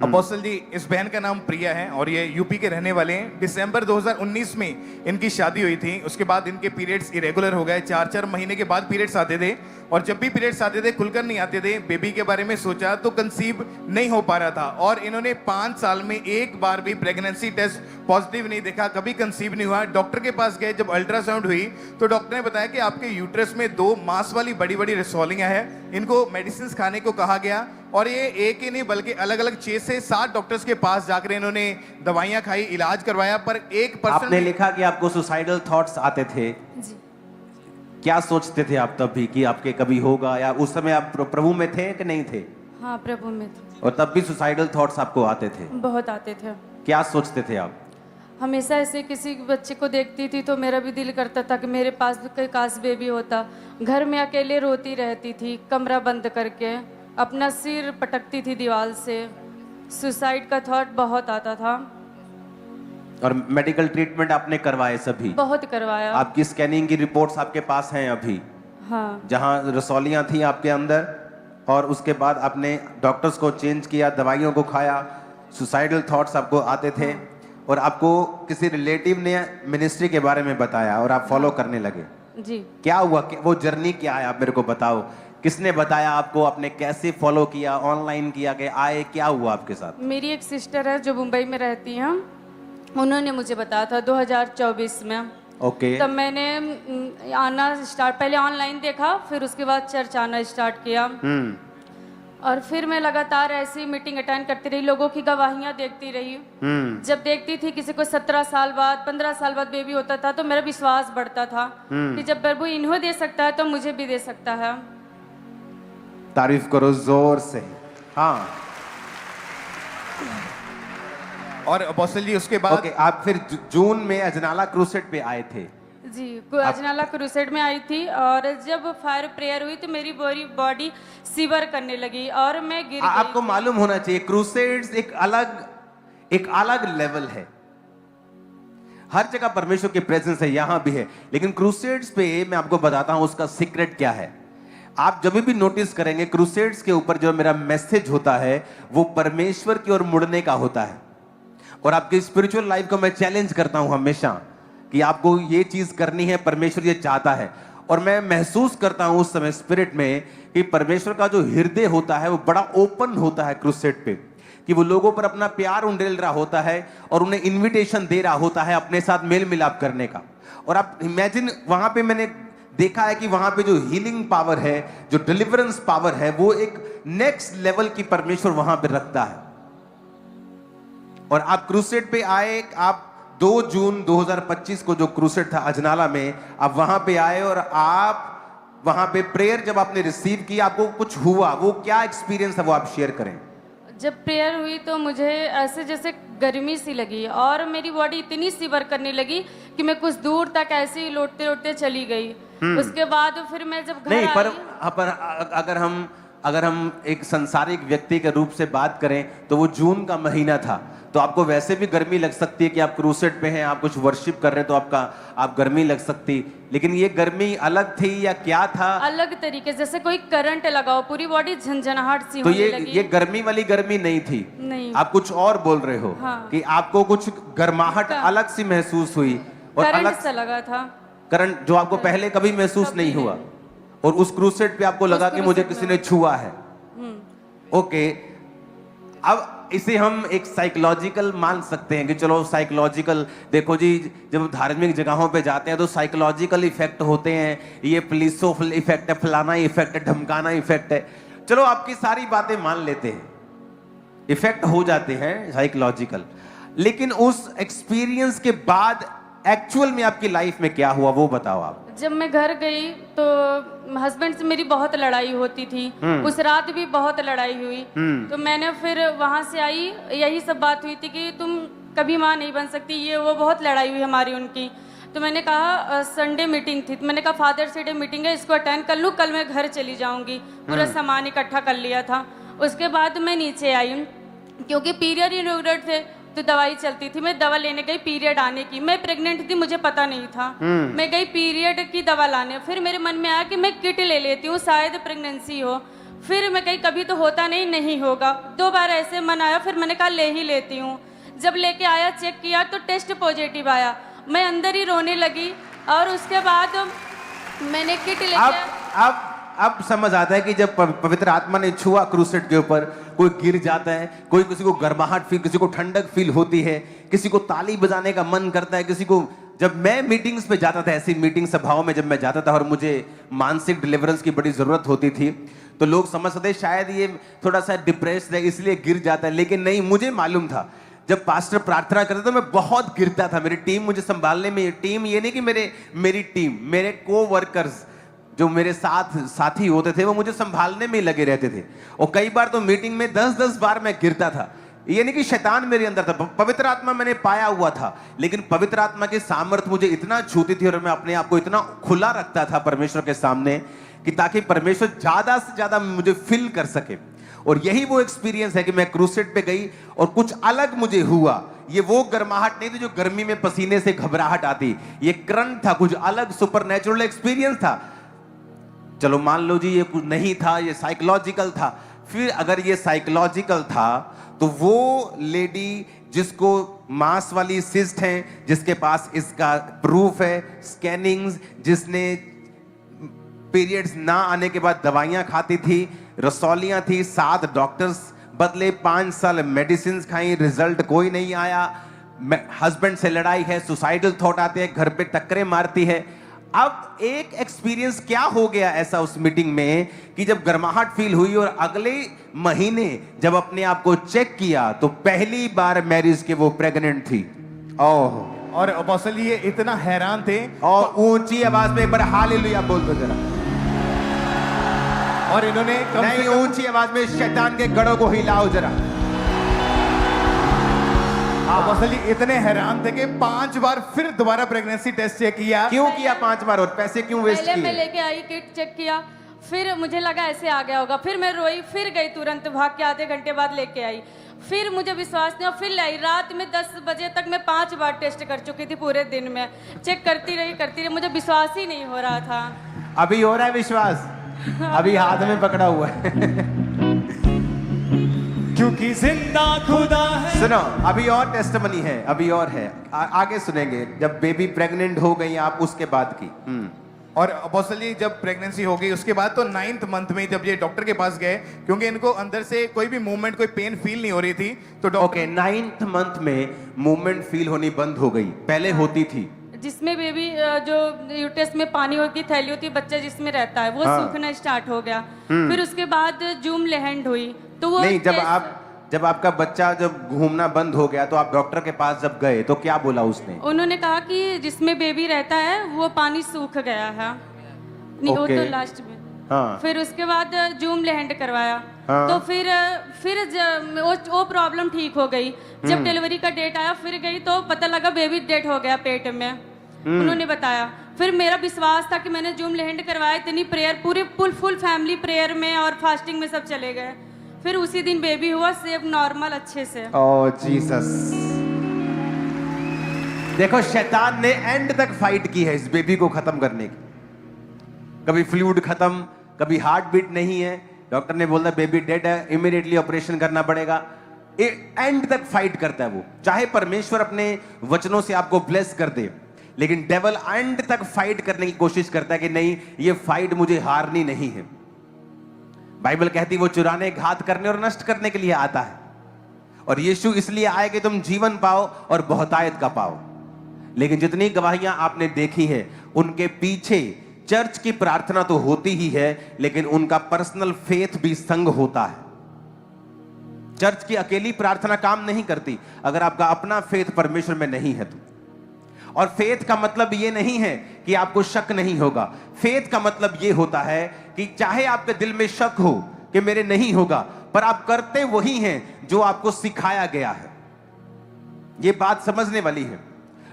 Apostle जी, इस बहन का नाम प्रिया है और ये यूपी के रहने वाले हैं। दिसंबर 2019 में इनकी शादी हुई थी। उसके बाद इनके पीरियड्स इरेगुलर हो गए। 4-4 महीने के बाद पीरियड्स आते थे और जब भी पीरियड्स आते थे खुलकर नहीं आते थे। बेबी के बारे में सोचा तो कंसीव नहीं हो पा रहा था और इन्होंने 5 साल में एक बार भी प्रेगनेंसी टेस्ट पॉजिटिव नहीं देखा, कभी कंसीव नहीं हुआ। डॉक्टर के पास गए, जब अल्ट्रासाउंड हुई तो डॉक्टर ने बताया कि आपके यूट्रस में 2 मांस वाली बड़ी बड़ी रसौलियां हैं। इनको मेडिसिन खाने को कहा गया और ये एक ही नहीं बल्कि अलग अलग 6 से 7 डॉक्टर्स के पास जाकर इन्होंने दवाइयां खाई, इलाज करवाया, पर 1% आपने लिखा कि आपको सुसाइडल थॉट्स आते थे जी। क्या सोचते थे आप तब भी कि आपके कभी होगा, या उस समय आप प्रभु में थे कि नहीं थे? हाँ, प्रभु में थे। और तब भी सुसाइडल थॉट्स आपको आते थे? बहुत आते थे। क्या सोचते थे आप? हमेशा ऐसे किसी बच्चे को देखती थी तो मेरा भी दिल करता था कि मेरे पास भी कोई काश बेबी होता। घर में अकेले रोती रहती थी, कमरा बंद करके अपना सिर पटकती थी दीवार से। सुसाइड का थॉट बहुत आता था। और मेडिकल ट्रीटमेंट आपने करवाए सभी? बहुत करवाया। आपकी स्कैनिंग की रिपोर्ट्स आपके पास हैं अभी? हाँ। जहां रसौलियां थी आपके अंदर और उसके बाद आपने डॉक्टर्स को चेंज किया, दवाइयों को खाया, सुसाइडल थॉट्स आपको आते थे और आपको किसी रिलेटिव ने मिनिस्ट्री के बारे में बताया और आप फॉलो करने लगे। जी। क्या हुआ, वो जर्नी क्या है, आप मेरे को बताओ। किसने बताया आपको, आपने कैसे फॉलो किया, ऑनलाइन किया कि आए, क्या हुआ आपके साथ? मेरी एक सिस्टर है जो मुंबई में रहती हैं, उन्होंने मुझे बताया था 2024 में। ओके। तब मैंने आना स्टार्ट, पहले ऑनलाइन देखा, फिर उसके बाद चर्च आना स्टार्ट किया। और फिर मैं लगातार ऐसी मीटिंग अटेंड करती रही, लोगों की गवाहियां देखती रही। जब देखती थी किसी को 17 साल बाद 15 साल बाद बेबी होता था तो मेरा विश्वास बढ़ता था कि जब प्रभु इन्हों दे सकता है तो मुझे भी दे सकता है। तारीफ करो जोर से। हाँ। और अपोस्टल जी उसके बाद ओके, आप फिर जून में अजनाला क्रूसेड पे आए थे? जी, अजनाला क्रूसेड में आई थी और जब फायर प्रेयर हुई तो मेरी बॉडी सीवर करने लगी और मैं गिर गई। आपको मालूम होना चाहिए क्रूसेड्स एक अलग लेवल है। हर जगह परमेश्वर की प्रेजेंस है, यहां भी है, लेकिन क्रूसेड्स पे मैं आपको बताता हूं उसका सीक्रेट क्या है। आप जब भी नोटिस करेंगे क्रूसेड्स के ऊपर जो मेरा मैसेज होता है वो परमेश्वर की ओर मुड़ने का होता है। और आपकी स्पिरिचुअल लाइफ को मैं चैलेंज करता हूं हमेशा कि आपको ये चीज करनी है, परमेश्वर ये चाहता है। और मैं महसूस करता हूं उस समय स्पिरिट में कि परमेश्वर का जो हृदय होता है वो बड़ा ओपन होता है क्रूसेड पे, कि वो लोगों पर अपना प्यार उंडेल रहा होता है और उन्हें इन्विटेशन दे रहा होता है अपने साथ मेल मिलाप करने का। और आप इमेजिन, वहां पे मैंने देखा है कि वहां पे जो हीलिंग पावर है, जो डिलीवरेंस पावर है, वो एक नेक्स्ट लेवल की परमेश्वर वहां पे रखता है। और आप क्रूसेड पे आए, आप 2 जून 2025 को जो क्रूसेड था अजनाला में, आप वहां पे आए और आप वहां पे प्रेयर जब आपने रिसीव की, आपको कुछ हुआ, वो क्या एक्सपीरियंस है वो आप शेयर करें। जब प्रेयर हुई तो मुझे ऐसे जैसे गर्मी सी लगी और मेरी बॉडी इतनी सीवर करने लगी कि मैं कुछ दूर तक ऐसे ही लौटते लौटते चली गई। उसके बाद फिर मैं जब घर नहीं, आई, पर अगर हम एक संसारिक व्यक्ति के रूप से बात करें तो वो जून का महीना था, तो आपको वैसे भी गर्मी लग सकती है कि आप क्रूसेड पे हैं, आप कुछ वर्शिप कर रहे हैं, तो आप गर्मी लग सकती। लेकिन ये गर्मी अलग थी या क्या था? अलग तरीके जैसे कोई करंट लगाओ, पूरी बॉडी झंझनाहट सी तो होने लगी। ये गर्मी वाली गर्मी नहीं थी? नहीं। आप कुछ और बोल रहे हो। हाँ। कि आपको कुछ गर्माहट अलग सी महसूस हुई और करंट अलग सा लगा था, करंट जो आपको पहले कभी महसूस नहीं हुआ। और उस क्रूसेड पे आपको लगा कि मुझे किसी ने छुआ है। ओके, अब इसे हम एक साइकोलॉजिकल मान सकते हैं कि चलो साइकोलॉजिकल, देखो जी, जब धार्मिक जगहों पे जाते हैं तो साइकोलॉजिकल इफेक्ट होते हैं, ये पुलिसो इफेक्ट है, फलाना इफेक्ट है, धमकाना इफेक्ट है। चलो आपकी सारी बातें मान लेते हैं, इफेक्ट हो जाते हैं साइकोलॉजिकल। लेकिन उस एक्सपीरियंस के बाद एक्चुअल में आपकी लाइफ में क्या हुआ वो बताओ आप। जब मैं घर गई तो हस्बैंड से मेरी बहुत लड़ाई होती थी। उस रात भी बहुत लड़ाई हुई। तो मैंने फिर वहां से आई, यही सब बात हुई थी कि तुम कभी माँ नहीं बन सकती, ये वो बहुत लड़ाई हुई हमारी उनकी। तो मैंने कहा संडे मीटिंग थी, तो मैंने कहा फादर्स डे मीटिंग है, इसको अटेंड कर लूँ, कल मैं घर चली जाऊंगी। पूरा सामान इकट्ठा कर लिया था। उसके बाद मैं नीचे आई क्योंकि पीरियड इरेगुलर थे तो दवाई चलती थी। मैं दवा लेने गई पीरियड आने की, मैं प्रेग्नेंट थी, मुझे पता नहीं था। मैं गई पीरियड की दवा लाने, फिर मेरे मन में आया कि मैं किट ले लेती हूँ, शायद प्रेगनेंसी हो। फिर मैं कही कभी तो होता नहीं, नहीं होगा। 2 बार ऐसे मन आया, फिर मैंने कहा ले ही लेती हूँ। जब लेके आया, चेक किया तो टेस्ट पॉजिटिव आया। मैं अंदर ही रोने लगी और उसके बाद मैंने किट लेके अब समझ आता है कि जब पवित्र आत्मा ने छुआ क्रूसेड के ऊपर, कोई गिर जाता है, कोई किसी को गर्माहट फील, किसी को ठंडक फील होती है, किसी को ताली बजाने का मन करता है, किसी को। जब मैं मीटिंग्स पे जाता था, ऐसी मीटिंग सभाओं में जब मैं जाता था और मुझे मानसिक डिलीवरेंस की बड़ी जरूरत होती थी, तो लोग समझते शायद ये थोड़ा सा डिप्रेस्ड है इसलिए गिर जाता है, लेकिन नहीं, मुझे मालूम था जब पास्टर प्रार्थना करता तो मैं बहुत गिरता था। मेरी टीम मुझे संभालने में, टीम ये नहीं कि मेरी टीम, मेरे को वर्कर्स जो मेरे साथी होते थे वो मुझे संभालने में लगे रहते थे। और कई बार तो मीटिंग में 10-10 बार मैं गिरता था। ये नहीं कि शैतान मेरे अंदर था, पवित्र आत्मा मैंने पाया हुआ था, लेकिन पवित्र आत्मा की सामर्थ मुझे इतना छूती थी और मैं अपने आप को इतना खुला रखता था परमेश्वर के सामने कि ताकि परमेश्वर ज्यादा से ज्यादा मुझे फिल कर सके। और यही वो एक्सपीरियंस है कि मैं क्रूसेड पे गई और कुछ अलग मुझे हुआ। ये वो गर्माहट नहीं थी जो गर्मी में पसीने से घबराहट आती, ये करंट था, कुछ अलग सुपरनैचुरल एक्सपीरियंस था। चलो मान लो जी ये कुछ नहीं था, ये साइकोलॉजिकल था। फिर अगर ये साइकोलॉजिकल था तो वो लेडी जिसको मांस वाली सिस्ट है, जिसके पास इसका प्रूफ है, स्कैनिंग्स, जिसने पीरियड्स ना आने के बाद दवाइयां खाती थी, रसौलियां थी, 7 डॉक्टर्स बदले, 5 साल मेडिसिन खाई, रिजल्ट कोई नहीं आया, हस्बैंड से लड़ाई है, सुसाइडल थॉट आते हैं, घर पे टक्करें मारती है। अब एक एक्सपीरियंस क्या हो गया ऐसा उस मीटिंग में कि जब गर्माहट फील हुई और अगले महीने जब अपने आप को चेक किया तो पहली बार मैरिज के वो प्रेग्नेंट थी। ओह, और अपोस्टल ये इतना हैरान थे और ऊंची आवाज में एक बार हालेलुया बोल दो जरा। और इन्होंने नहीं, ऊंची आवाज में शैतान के गढ़ों को हिलाओ जरा। अपोस्टल इतने हैरान थे कि 5 बार फिर दोबारा प्रेगनेंसी टेस्ट चेक किया। क्यों किया 5 बार और पैसे क्यों वेस्ट किए? पहले मैं लेके आई, किट चेक किया, फिर मुझे लगा ऐसे आ गया होगा, फिर मैं रोई, फिर गई तुरंत भाग के, आधे घंटे बाद लेके आई। फिर मुझे विश्वास नहीं, फिर लाई। रात में 10 बजे तक मैं 5 बार टेस्ट कर चुकी थी पूरे दिन में। चेक करती रही, मुझे विश्वास ही नहीं हो रहा था। अभी हो रहा है विश्वास? अभी हाथ में पकड़ा हुआ है क्योंकि जिंदा खुदा है। सुनो, अभी और टेस्टिमनी है, अभी और है, आगे सुनेंगे जब बेबी प्रेग्नेंट हो गई आप उसके बाद की। और अपोस्टल जी जब प्रेगनेंसी हो गई उसके बाद तो 9th मंथ में जब ये डॉक्टर के पास गए, क्योंकि इनको अंदर से कोई भी मूवमेंट, कोई पेन फील नहीं हो रही थी, तो ओके, 9th मंथ में मूवमेंट फील होनी बंद हो गई, पहले होती थी। जिसमें बेबी जो यूट्रस में पानी की थैली होती है, बच्चा जिसमें रहता है, वो सूखना स्टार्ट हो गया। फिर उसके बाद जूम लैंड हुई तो वो नहीं, जब आपका बच्चा जब घूमना बंद हो गया तो आप डॉक्टर के पास जब गए तो क्या बोला उसने? उन्होंने कहा कि जिसमें बेबी रहता है वो पानी सूख गया है। नहीं, वो तो लास्ट में। हाँ। फिर उसके बाद जूम लैंड करवाया। हाँ। तो फिर वो प्रॉब्लम ठीक हो गई। जब डिलीवरी का डेट आया फिर गई तो पता लगा बेबी डेड हो गया पेट में। उन्होंने बताया। फिर मेरा विश्वास था कि मैंने जूम लैंड करवाया, इतनी प्रेयर, पूरी फुल फैमिली प्रेयर में और फास्टिंग में सब चले गए। फिर उसी दिन बेबी हुआ, सेफ, नॉर्मल, अच्छे से। ओह जीसस। देखो, शैतान ने एंड तक फाइट की है इस बेबी को खत्म करने की। कभी फ्लूइड खत्म, कभी हार्ट बीट नहीं है, डॉक्टर ने बोला बेबी डेड है, इमीडिएटली ऑपरेशन करना पड़ेगा। एंड तक फाइट करता है वो। चाहे परमेश्वर अपने वचनों से आपको ब्लेस कर दे, लेकिन डेविल एंड तक फाइट करने की कोशिश करता है कि नहीं, ये फाइट मुझे हारनी नहीं है। बाइबल कहती वो चुराने, घात करने और नष्ट करने के लिए आता है, और यीशु इसलिए आए कि तुम जीवन पाओ और बहुतायत का पाओ। लेकिन जितनी गवाहियां आपने देखी है, उनके पीछे चर्च की प्रार्थना तो होती ही है, लेकिन उनका पर्सनल फेथ भी संग होता है। चर्च की अकेली प्रार्थना काम नहीं करती अगर आपका अपना फेथ परमेश्वर में नहीं है तो। और फेथ का मतलब ये नहीं है कि आपको शक नहीं होगा। फेथ का मतलब ये होता है कि चाहे आपके दिल में शक हो कि मेरे नहीं होगा, पर आप करते वही हैं जो आपको सिखाया गया है। ये बात समझने वाली है।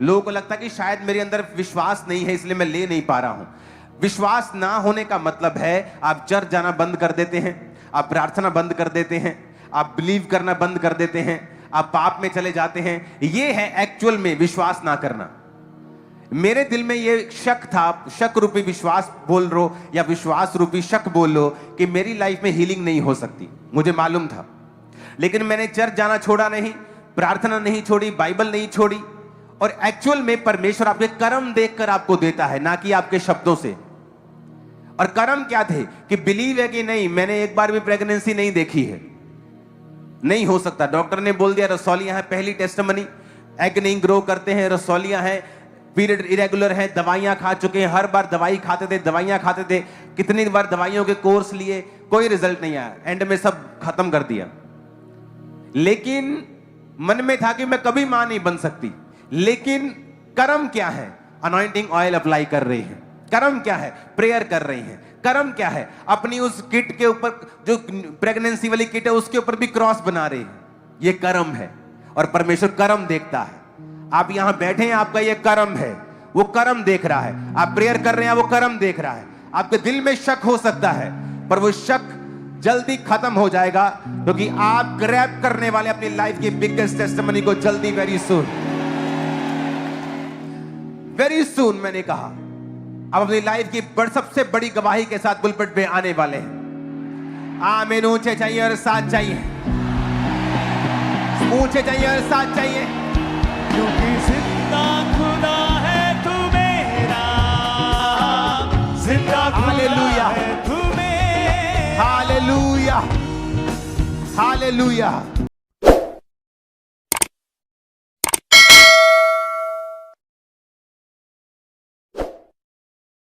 लोगों को लगता है कि शायद मेरे अंदर विश्वास नहीं है इसलिए मैं ले नहीं पा रहा हूं। विश्वास ना होने का मतलब है आप चर्च जाना बंद कर देते हैं, आप प्रार्थना बंद कर देते हैं, आप बिलीव करना बंद कर देते हैं, आप पाप में चले जाते हैं। ये है एक्चुअल में विश्वास ना करना। मेरे दिल में ये शक था, शक रूपी विश्वास बोल रो या विश्वास रूपी शक बोल लो कि मेरी लाइफ में हीलिंग नहीं हो सकती, मुझे मालूम था। लेकिन मैंने चर्च जाना छोड़ा नहीं, प्रार्थना नहीं छोड़ी, बाइबल नहीं छोड़ी। और एक्चुअल में परमेश्वर आपके कर्म देखकर आपको देता है, ना कि आपके शब्दों से। और कर्म क्या थे कि बिलीव है कि नहीं, मैंने एक बार भी प्रेगनेंसी नहीं देखी है, नहीं हो सकता। डॉक्टर ने बोल दिया रसौलियां हैं, पहली टेस्टमनी, एग नहीं ग्रो करते हैं, रसौलियां हैं, पीरियड इरेगुलर है, दवाइयां खा चुके हैं, हर बार दवाई खाते थे, दवाइयां खाते थे, कितनी बार दवाइयों के कोर्स लिए, कोई रिजल्ट नहीं आया, एंड में सब खत्म कर दिया। लेकिन मन में था कि मैं कभी मां नहीं बन सकती। लेकिन कर्म क्या है? अनॉइंटिंग ऑयल अप्लाई कर रही है। कर्म क्या है? प्रेयर कर रही है। कर्म क्या है? अपनी उस किट के ऊपर, जो प्रेगनेंसी वाली किट है, उसके ऊपर भी क्रॉस बना रही है। ये कर्म है, और परमेश्वर कर्म देखता है। आप यहां बैठे हैं, आपका ये कर्म है, वो कर्म देख रहा है। आप प्रेयर कर रहे हैं, वो कर्म देख रहा है। आपके दिल में शक हो सकता है, पर वो शक जल्दी खत्म हो जाएगा, क्योंकि आप ग्रैब करने वाले अपनी लाइफ की बिगेस्ट टेस्टिमनी को जल्दी, वेरी सून मैंने कहा, अब अपनी लाइफ की सबसे बड़ी गवाही के साथ पुलपिट पे आने वाले हैं। आमीन। ऊंचे चाहिए और साथ चाहिए, ऊंचे चाहिए और साथ चाहिए। क्योंकि जिंदा खुदा है तू मेरा, जिंदा खुदा हालेलुया, है तू मेरा। Hallelujah, hallelujah.